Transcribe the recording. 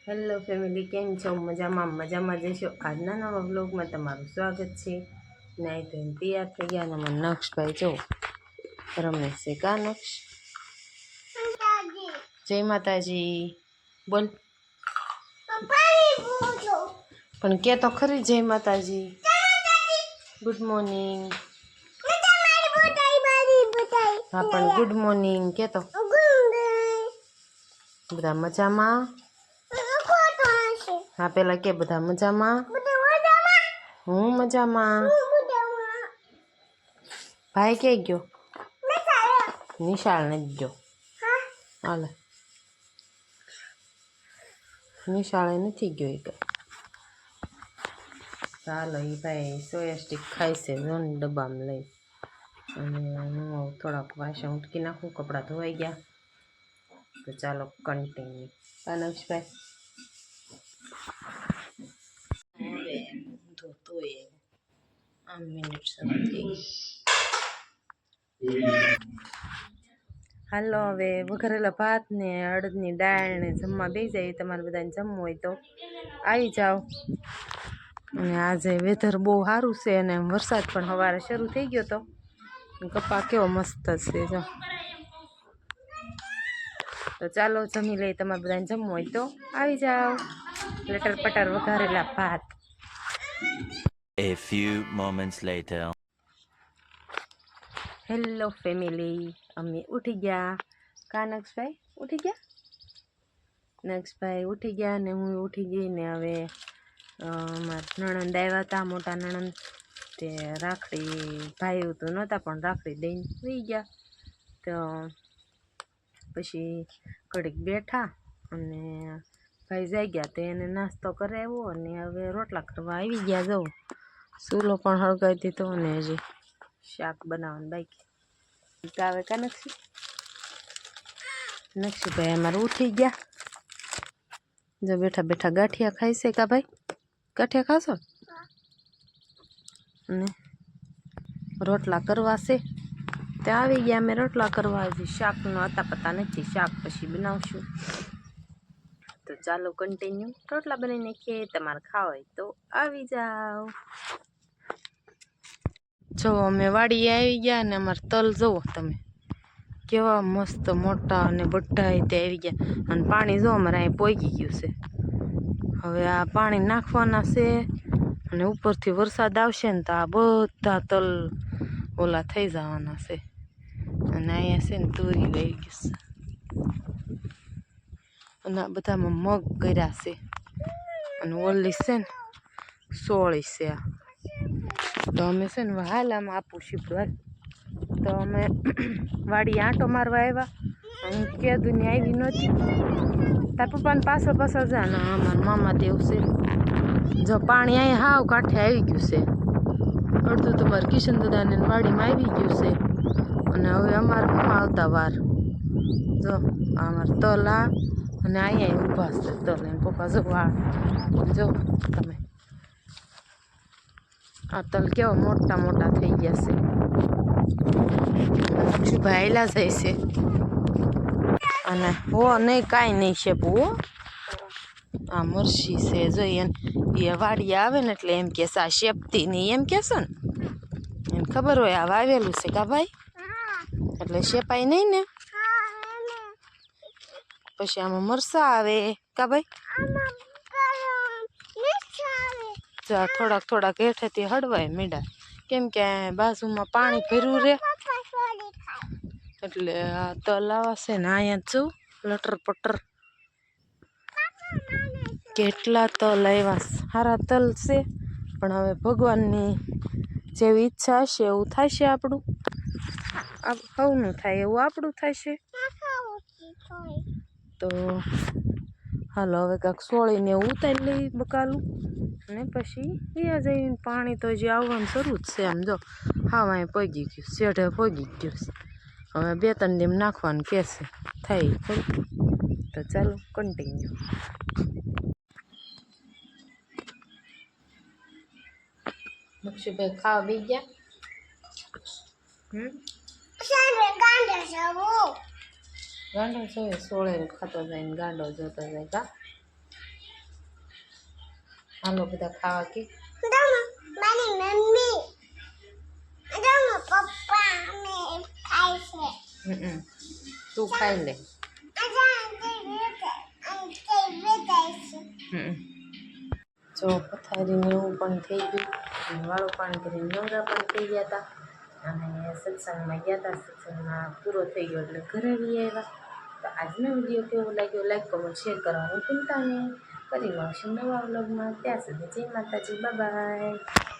Hello family, કેમ છો? મજામાં જશો. આજના નવા વ્લોગમાં તમારું સ્વાગત છે. નાઈ તો તૈયાર થઈ ગયા અને અમારા નક્ષભાઈ જો રમે છે. કા નક્ષ? જય માતાજી બોલ. પણ કે તો ખરી જય માતાજી. Good morning. હા પણ ગુડ મોર્નિંગ કે તો. બધા મજામાં? હા પેલા કે બધા મજામાં? હું મજામાં. ભાઈ કે ગયો? નિશાળ નથી ગયો. હાલે નિશાળે નથી ગયો. એ ચાલો એ ભાઈ સોયા સ્ટીક ખાય છે ડબ્બામાં લઈ. અને હું થોડાક વાસણ ઉટકી નાખું. કપડાં ધોવાઈ ગયા તો ચાલો કન્ટિન્યુ. નક્ષભાઈ હવે ધોતું એ 8 મિનિટ સુધી. હાલો હવે વઘારેલા ભાત ને અડદની દાળ ને જમવા બેસી જાય. તમારે બધાને જમવું હોય તો આવી જાઓ. અને આજે વેધર બહુ સારું છે અને વરસાદ પણ સવારે શરૂ થઈ ગયો તો. કપા કેવો મસ્ત છે જો. તો ચાલો જમી લઈ. તમારે બધાને જમવું હોય તો આવી જાઓ. લટર પટર વઘારેલા ભાત. A few moments later. Hello family, અમે ઉઠી ગયા. કા નક્ષભાઈ ઉઠી ગયા? નક્ષભાઈ ઉઠી ગયા ને હું ઉઠી ગઈ ને હવે મારા નણંદ આવ્યા હતા, મોટા નણંદ. તે રાખડી ભાઈ તો નહોતા પણ રાખડી દઈને સુઈ ગયા. તો પછી ઘડીક બેઠા અને ભાઈ જઈ ગયા તો એને નાસ્તો કરાવ્યો અને હવે રોટલા કરવા આવી ગયા. જવું ચૂલો પણ હળગાવી દીધો અને હજી શાક બનાવવાનું બાકી. આવે કા નક્ષીભાઈ અમારે ઉઠી ગયા. જો બેઠા બેઠા ગાંઠિયા ખાય છે. કા ભાઈ ગાંઠિયા ખાશો? અને રોટલા કરવા છે. ત્યાં આવી ગયા અમે રોટલા કરવા. હજી શાકનો અતા પતા નથી. શાક પછી બનાવશું. તો ચાલો કન્ટિન્યુ. રોટલા બનાવી નાખીએ. તમારે ખાવા હોય તો આવી જાઓ. જો અમે વાડીએ આવી ગયા અને અમારે તલ જુઓ તમે કેવા મસ્ત મોટા અને બધા તે આવી ગયા. અને પાણી જો અમારે અહીં પોગી ગયું છે. હવે આ પાણી નાખવાના છે અને ઉપરથી વરસાદ આવશે ને તો આ બધા તલ ઓલા થઈ જવાના છે. અને અહીંયા છે ને તુરી વહી ગયું છે. અને આ બધામાં મગ કર્યા છે. અને ઓલી છે ને સોળી છે. આ તો અમે છે ને હાલ આમાં આપું શીપડું. તો અમે વાડી આંટો મારવા આવ્યા. હું કીધું ને આવી નહોતી. તાર પપ્પાને પાછળ પાછળ જા ને અમારા મામા દેવ છે. જો પાણી અહીંયા હાવ કાંઠે આવી ગયું છે. અડધું તો મારે કિશન દાદાને વાડીમાં આવી ગયું છે. અને હવે અમારે શું આવતા વાર. જો અમારે તલ આ અને અહીંયા ઊભા છે તલ. એને પપ્પા જો જો તમે આ તલ કેવા મોટા મોટા થઈ ગયા છે. ભાઈલા જાય છે. અને હો નહીં કાંઈ નહીં છે બહુ. આ મરસી છે જોઈએ એ વાડી આવે ને એટલે એમ કે આ શેપતી નહીં એમ કહેશો ને. એને ખબર હોય આ વાવેલું છે. કા ભાઈ એટલે શેપાય નહીં ને. પછી આમાં મરસા આવે. કા ભાઈ થોડાક થોડાક હેઠેથી હળવાય મીડા. કેમ કે બાજુમાં પાણી ભર્યું રહે એટલે આ તલ આવાશે ને. અહીંયા જો લટર પટર કેટલા તલ આવ્યા. સારા તલ છે પણ હવે ભગવાનની જેવી ઈચ્છા હશે એવું થશે. આપણું સૌનું થાય એવું આપણું થશે. તો હાલો હવે કાંઈક સોળીને એવું ઉતારી લઈ બકાલું અને પછી ત્યાં જઈને પાણી તો હજી આવવાનું શરૂ જ છે. આમ જો હાવ અહીં પગી ગયું શેઢે પગી ગયું છે. હવે 2-3 ડીમ નાખવાનું કહેશે થાય ખરું. તો ચાલો કન્ટિન્યુ. નક્ષીભાઈ ખાવા બી ગયા. ગાંડો છે સોળે ખાતો જાય ને ગાંડો જોતો જાય કા હાલો બધા ખાવા કે મારી મમ્મી પપ્પા અમે ખાય છે તું ખાઈ લે જો પથારીને એવું પણ થઈ ગયું અને વાળું પાણી કરીને નવરા પણ થઈ ગયા હતા અને સત્સંગમાં ગયા હતા સત્સંગમાં પૂરો થઈ ગયો એટલે ઘરે બી આવ્યા તો આજનો વિડીયો કેવો લાગ્યો લાઈક કમેન્ટ શેર કરવાનું ભૂલતા નહીં ફરી મળશું નવા વ્લોગમાં ત્યાં સુધી જય માતાજી બાય બાય